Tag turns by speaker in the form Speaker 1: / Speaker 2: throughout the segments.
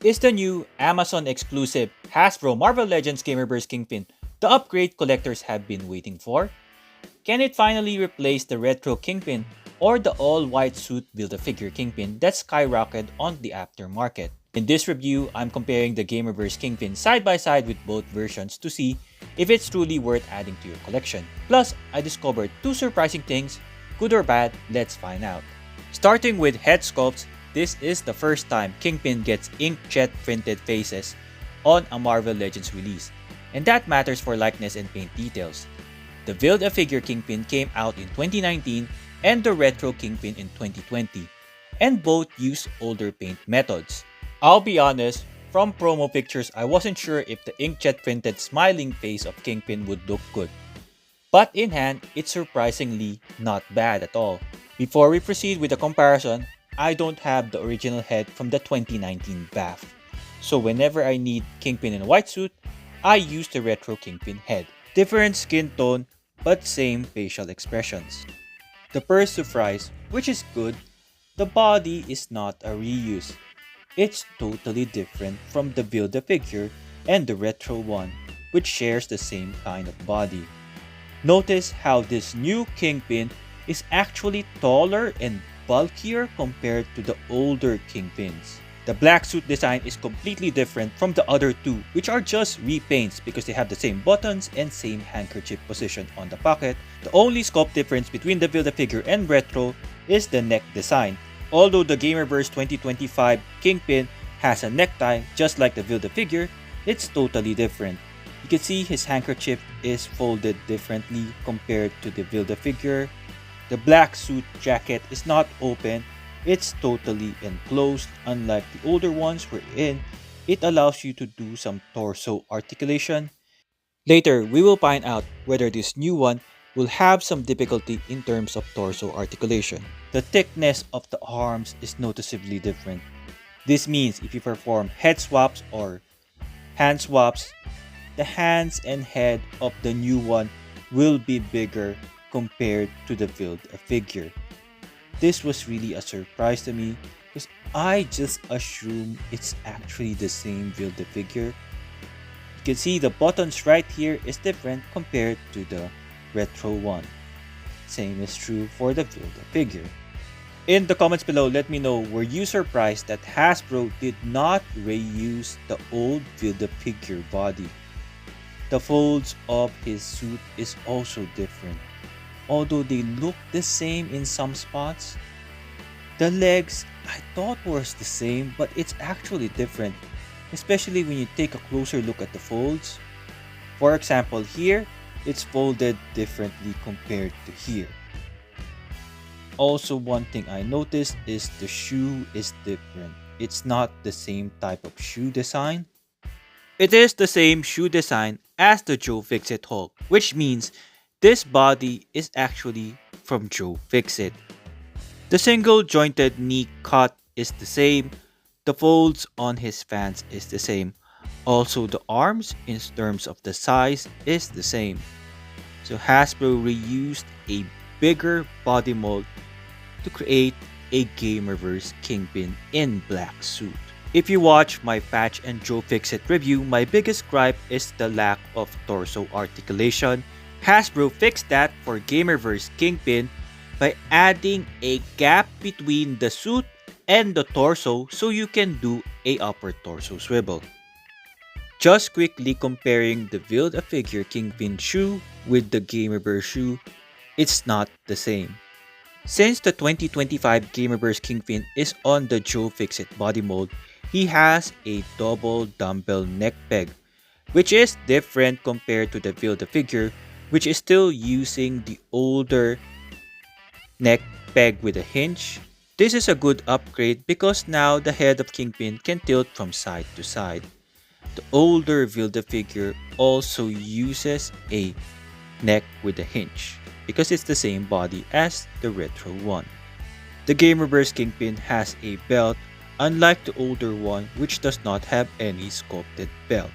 Speaker 1: is the new Amazon exclusive Hasbro Marvel Legends Gamerverse Kingpin the upgrade collectors have been waiting for? Can it finally replace the Retro Kingpin or the all-white suit Build-A-Figure Kingpin that skyrocketed on the aftermarket? In this review, I'm comparing the Gamerverse Kingpin side by side with both versions to see if it's truly worth adding to your collection. Plus, I discovered two surprising things, good or bad, let's find out. Starting with head sculpts, this is the first time Kingpin gets inkjet-printed faces on a Marvel Legends release, and that matters for likeness and paint details. The Build-A-Figure Kingpin came out in 2019 and the Retro Kingpin in 2020, and both use older paint methods. I'll be honest, from promo pictures I wasn't sure if the inkjet-printed smiling face of Kingpin would look good. But in hand, it's surprisingly not bad at all. Before we proceed with the comparison, I don't have the original head from the 2019 BAF. So whenever I need Kingpin in a white suit, I use the Retro Kingpin head. Different skin tone, but same facial expressions. The first surprise, which is good, the body is not a reuse. It's totally different from the Build-A-Figure and the Retro one, which shares the same kind of body. Notice how this new Kingpin is actually taller and bulkier compared to the older Kingpins. The black suit design is completely different from the other two, which are just repaints because they have the same buttons and same handkerchief position on the pocket. The only sculpt difference between the Build-A-Figure and Retro is the neck design. Although the Gamerverse 2025 Kingpin has a necktie just like the Build-A-Figure, it's totally different. You can see his handkerchief is folded differently compared to the Build-A-Figure. The black suit jacket is not open, it's totally enclosed unlike the older ones wherein it allows you to do some torso articulation. Later, we will find out whether this new one will have some difficulty in terms of torso articulation. The thickness of the arms is noticeably different. This means if you perform head swaps or hand swaps, the hands and head of the new one will be bigger compared to the Build-A-Figure. This was really a surprise to me because I just assume it's actually the same Build-A-Figure. You can see the buttons right here is different compared to the Retro one. Same is true for the Build-A-Figure. In the comments below, let me know, were you surprised that Hasbro did not reuse the old Build-A-Figure body? The folds of his suit is also different. Although they look the same in some spots, the legs I thought was the same, but it's actually different, especially when you take a closer look at the folds. For example, here, it's folded differently compared to here. Also, one thing I noticed is the shoe is different. It's not the same type of shoe design. It is the same shoe design as the Joe Fixit Hulk, which means this body is actually from Joe Fixit. The single jointed knee cut is the same. The folds on his pants is the same. Also, the arms in terms of the size is the same. So Hasbro reused a bigger body mold to create a Gamerverse Kingpin in black suit. If you watch my Patch and Joe Fixit review, my biggest gripe is the lack of torso articulation. Hasbro fixed that for Gamerverse Kingpin by adding a gap between the suit and the torso so you can do a upper torso swivel. Just quickly comparing the Build-A-Figure Kingpin shoe with the Gamerverse shoe, it's not the same. Since the 2025 Gamerverse Kingpin is on the Joe Fixit body mold, he has a double dumbbell neck peg, which is different compared to the Build-A-Figure, which is still using the older neck peg with a hinge. This is a good upgrade because now the head of Kingpin can tilt from side to side. The older Build-A-Figure also uses a neck with a hinge because it's the same body as the Retro one. The Gamerverse Kingpin has a belt, unlike the older one which does not have any sculpted belt.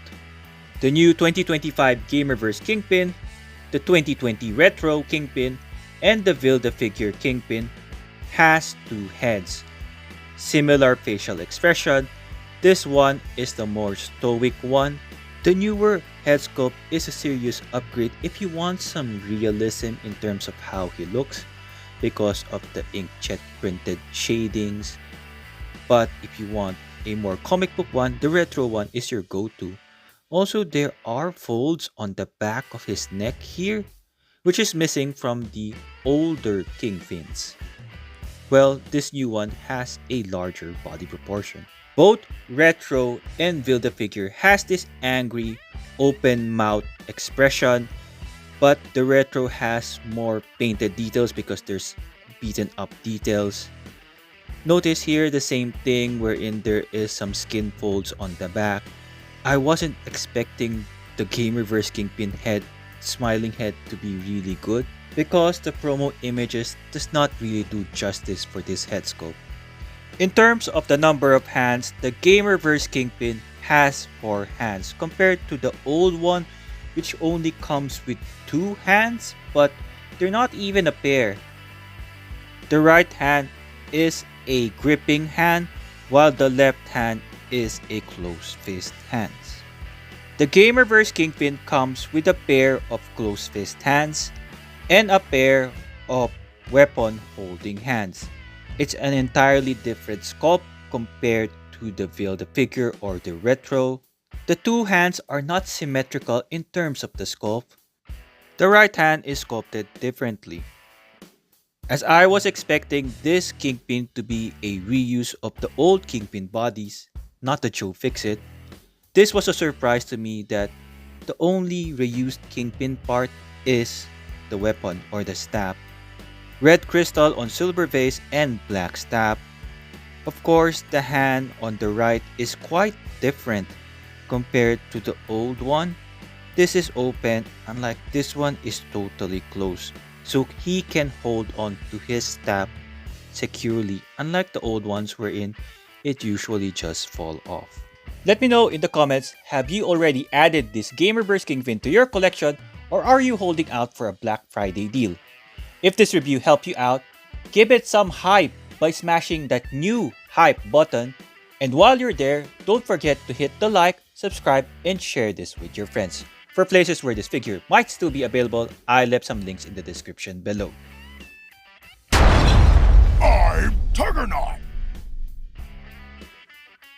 Speaker 1: The new 2025 Gamerverse Kingpin, the 2020 Retro Kingpin, and the Build-A-Figure Kingpin has two heads, similar facial expression, This one is the more stoic one. The newer head sculpt is a serious upgrade if you want some realism in terms of how he looks because of the inkjet printed shadings. But if you want a more comic book one, the retro one is your go-to. Also, there are folds on the back of his neck here, which is missing from the older Kingpins. Well, this new one has a larger body proportion. Both Retro and Build-A-Figure has this angry, open mouth expression, but the Retro has more painted details because there's beaten up details. Notice here the same thing wherein there is some skin folds on the back. I wasn't expecting the Gamerverse Kingpin head, smiling head to be really good because the promo images does not really do justice for this head sculpt. In terms of the number of hands, the Gamerverse Kingpin has 4 hands compared to the old one which only comes with 2 hands, but they're not even a pair. The right hand is a gripping hand while the left hand is a closed fist hands. The Gamerverse Kingpin comes with a pair of closed fist hands and a pair of weapon holding hands. It's an entirely different sculpt compared to the Build-A-Figure or the Retro. The 2 hands are not symmetrical in terms of the sculpt. The right hand is sculpted differently. As I was expecting this Kingpin to be a reuse of the old Kingpin bodies, not the Joe Fixit, this was a surprise to me that the only reused Kingpin part is the weapon or the stab. Red crystal on silver vase and black stab. Of course, the hand on the right is quite different compared to the old one. This is open, unlike this one is totally closed, so he can hold on to his stab securely, unlike the old ones wherein it usually just fall off. Let me know in the comments, have you already added this Gamerverse Kingpin to your collection or are you holding out for a Black Friday deal? If this review helped you out, give it some hype by smashing that new hype button. And while you're there, don't forget to hit the like, subscribe, and share this with your friends. For places where this figure might still be available, I left some links in the description below.
Speaker 2: I'm Tigerknight!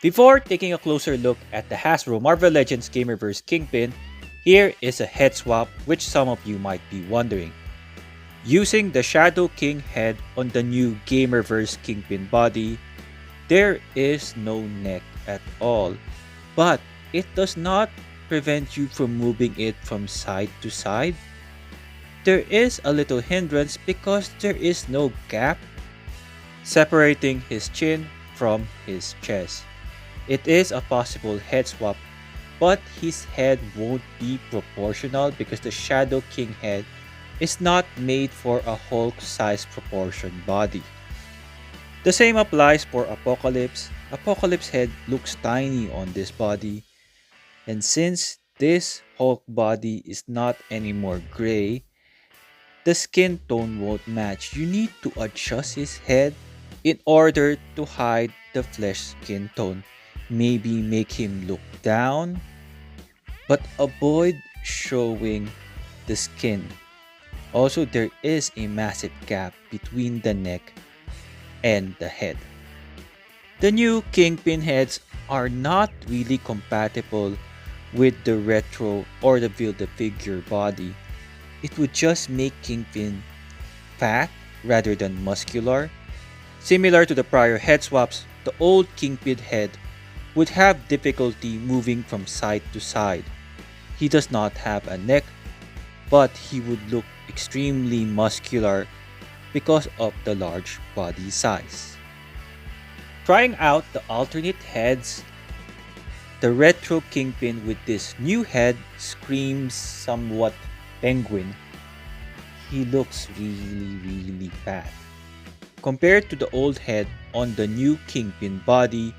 Speaker 1: Before taking a closer look at the Hasbro Marvel Legends Gamerverse Kingpin, here is a head swap which some of you might be wondering. Using the Shadow King head on the new Gamerverse Kingpin body, there is no neck at all, but it does not prevent you from moving it from side to side. There is a little hindrance because there is no gap separating his chin from his chest. It is a possible head swap, but his head won't be proportional because the Shadow King head is not made for a Hulk-sized proportion body. The same applies for Apocalypse. Apocalypse head looks tiny on this body, and since this Hulk body is not anymore gray, the skin tone won't match. You need to adjust his head in order to hide the flesh skin tone. Maybe make him look down, but avoid showing the skin. Also, there is a massive gap between the neck and the head. The new Kingpin heads are not really compatible with the Retro or the Build-A-Figure body. It would just make Kingpin fat rather than muscular. Similar to the prior head swaps, the old Kingpin head would have difficulty moving from side to side. He does not have a neck, but he would look extremely muscular because of the large body size. Trying out the alternate heads, the Retro Kingpin with this new head screams somewhat penguin. He looks really fat. Compared to the old head on the new Kingpin body,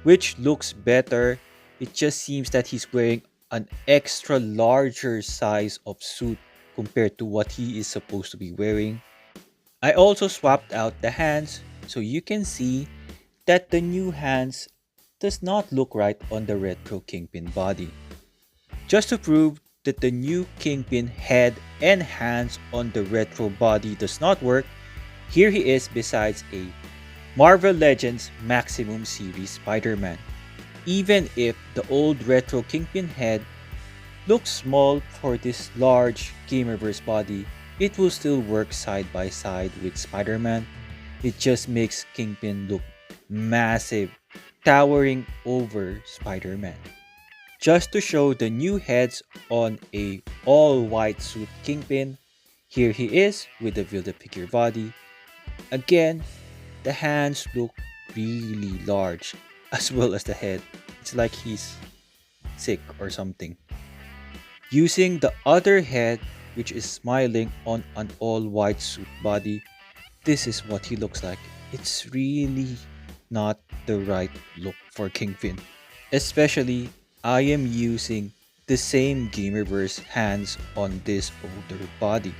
Speaker 1: which looks better, it just seems that he's wearing an extra larger size of suit compared to what he is supposed to be wearing. I also swapped out the hands so you can see that the new hands does not look right on the Retro Kingpin body. Just to prove that the new Kingpin head and hands on the Retro body does not work, here he is besides a Marvel Legends Maximum Series Spider-Man. Even if the old Retro Kingpin head looks small for this large Gamerverse body, it will still work side by side with Spider-Man. It just makes Kingpin look massive, towering over Spider-Man. Just to show the new heads on a all-white suit Kingpin, here he is with the Build-A-Figure body. Again, the hands look really large, as well as the head. It's like he's sick or something. Using the other head, which is smiling on an all-white suit body, this is what he looks like. It's really not the right look for Kingpin. Especially, I am using the same Gamerverse hands on this older body.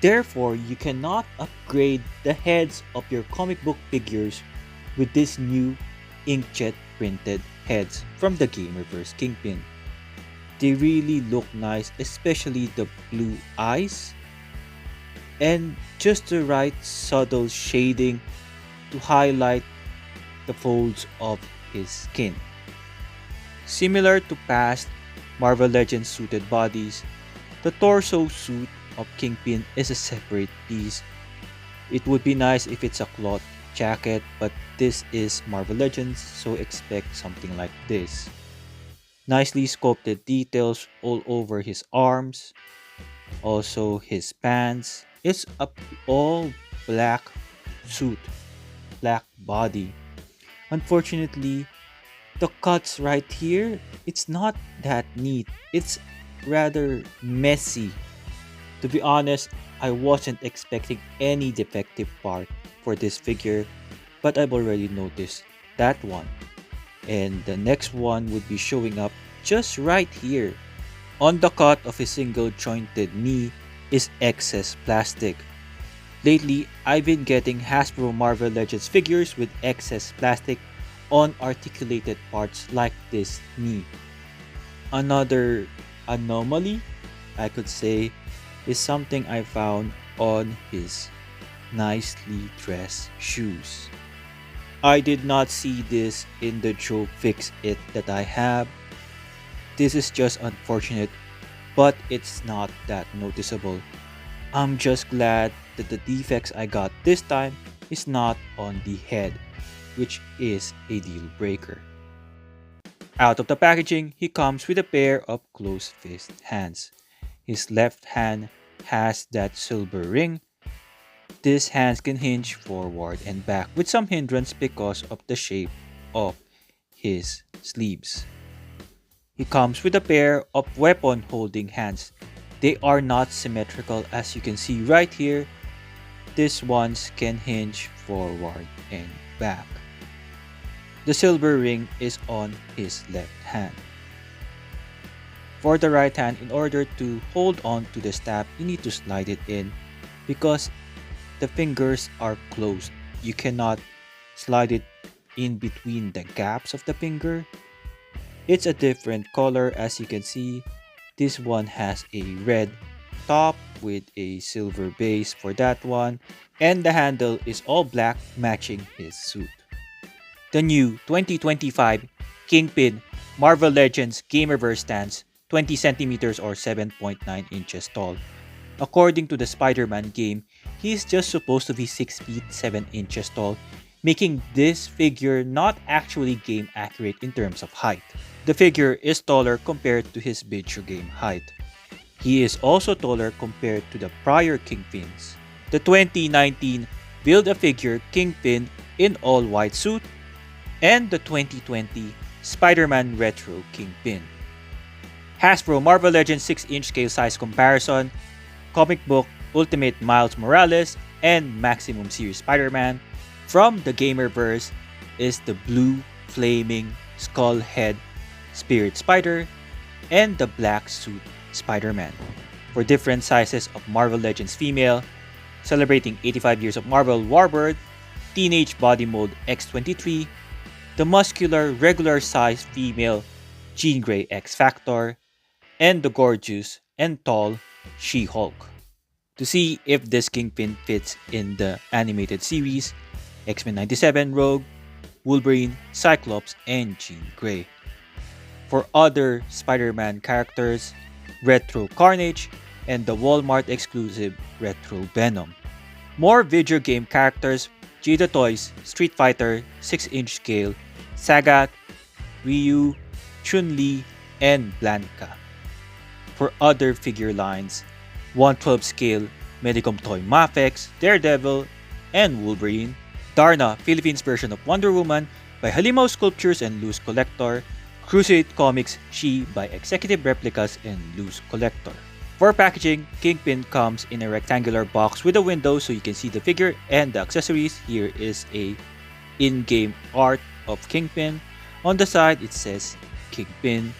Speaker 1: Therefore, you cannot upgrade the heads of your comic book figures with this new inkjet-printed heads from the Gamerverse Kingpin. They really look nice, especially the blue eyes and just the right subtle shading to highlight the folds of his skin. Similar to past Marvel Legends suited bodies, the torso suit of Kingpin is a separate piece. It would be nice if it's a cloth jacket, but this is Marvel Legends, so expect something like this. Nicely sculpted details all over his arms, also his pants. It's a all black suit, black body. Unfortunately, the cuts right here, it's not that neat. It's rather messy. To be honest, I wasn't expecting any defective part for this figure, but I've already noticed that one. And the next one would be showing up just right here. On the cut of a single jointed knee is excess plastic. Lately, I've been getting Hasbro Marvel Legends figures with excess plastic on articulated parts like this knee. Another anomaly, I could say, is something I found on his nicely dressed shoes. I did not see this in the Joe Fixit that I have. This is just unfortunate, but it's not that noticeable. I'm just glad that the defects I got this time is not on the head, which is a deal breaker. Out of the packaging, he comes with a pair of closed fist hands. His left hand has that silver ring. These hands can hinge forward and back with some hindrance because of the shape of his sleeves. He comes with a pair of weapon holding hands. They are not symmetrical, as you can see right here. These ones can hinge forward and back. The silver ring is on his left hand. For the right hand, in order to hold on to the staff, you need to slide it in because the fingers are closed. You cannot slide it in between the gaps of the finger. It's a different color, as you can see. This one has a red top with a silver base for that one, and the handle is all black, matching his suit. The new 2025 Kingpin Marvel Legends Gamerverse stands 20 centimeters or 7.9 inches tall. According to the Spider-Man game, he is just supposed to be 6 feet 7 inches tall, making this figure not actually game accurate in terms of height. The figure is taller compared to his video game height. He is also taller compared to the prior Kingpins. The 2019 Build-A-Figure Kingpin in all-white suit and the 2020 Spider-Man Retro Kingpin. Hasbro Marvel Legends 6-inch scale size comparison, comic book Ultimate Miles Morales and Maximum Series Spider-Man from the Gamerverse is the blue flaming skull head Spirit Spider and the black suit Spider-Man. For different sizes of Marvel Legends female, celebrating 85 years of Marvel Warbird, Teenage Body Mode X23, the muscular, regular-sized female Jean Grey X Factor, and the gorgeous and tall She-Hulk. To see if this Kingpin fits in the animated series, X-Men 97 Rogue, Wolverine, Cyclops, and Jean Grey. For other Spider-Man characters, Retro Carnage, and the Walmart exclusive Retro Venom. More video game characters, Jada Toys, Street Fighter, 6-inch scale, Sagat, Ryu, Chun-Li, and Blanka. For other figure lines, 112 scale Medicom Toy Mafex, Daredevil, and Wolverine. Darna, Philippines version of Wonder Woman by Halimaw Sculptures and Loose Collector. Crusade Comics She by Executive Replicas and Loose Collector. For packaging, Kingpin comes in a rectangular box with a window so you can see the figure and the accessories. Here is a in-game art of Kingpin. On the side, it says Kingpin.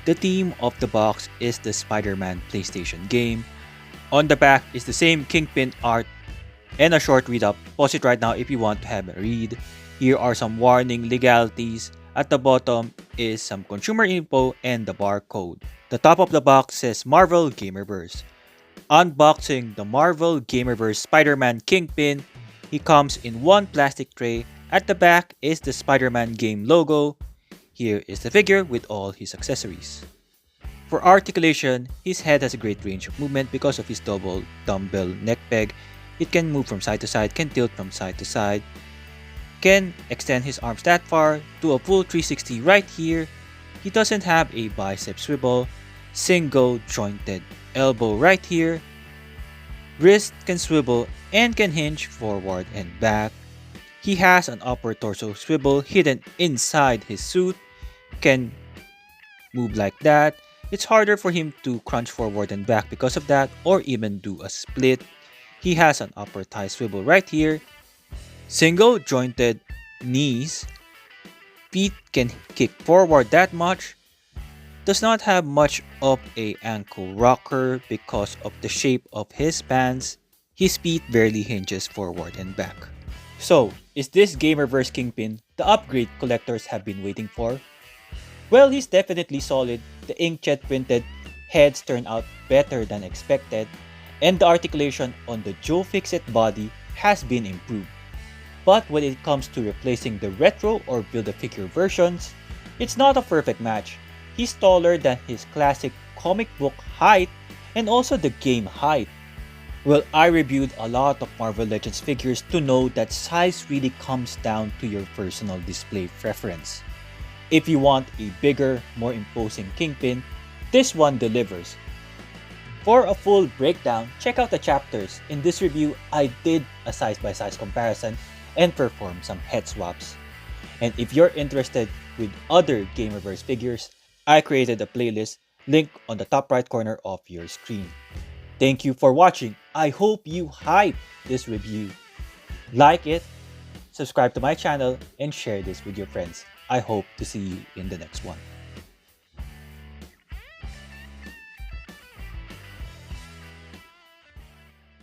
Speaker 1: The theme of the box is the Spider-Man PlayStation game. On the back is the same Kingpin art and a short read-up. Pause it right now if you want to have a read. Here are some warning legalities. At the bottom is some consumer info and the barcode. The top of the box says Marvel Gamerverse. Unboxing the Marvel Gamerverse Spider-Man Kingpin. He comes in one plastic tray. At the back is the Spider-Man game logo. Here is the figure with all his accessories. For articulation, his head has a great range of movement because of his double dumbbell neck peg. It can move from side to side, can tilt from side to side, can extend his arms that far to a full 360 right here. He doesn't have a bicep swivel, single jointed elbow right here. Wrist can swivel and can hinge forward and back. He has an upper torso swivel hidden inside his suit, can move like that. It's harder for him to crunch forward and back because of that, or even do a split. He has an upper thigh swivel right here. Single jointed knees, feet can kick forward that much, does not have much of a ankle rocker because of the shape of his pants. His feet barely hinges forward and back. So, is this Gamerverse Kingpin the upgrade collectors have been waiting for? Well, he's definitely solid. The inkjet-printed heads turn out better than expected, and the articulation on the Joe Fixit body has been improved. But when it comes to replacing the retro or build-a-figure versions, it's not a perfect match. He's taller than his classic comic book height and also the game height. Well, I reviewed a lot of Marvel Legends figures to know that size really comes down to your personal display preference. If you want a bigger, more imposing Kingpin, this one delivers. For a full breakdown, check out the chapters. In this review, I did a size-by-size comparison and perform some head swaps. And if you're interested with other Gamerverse figures, I created a playlist, link on the top right corner of your screen. Thank you for watching. I hope you hype this review. Like it, subscribe to my channel, and share this with your friends. I hope to see you in the next one.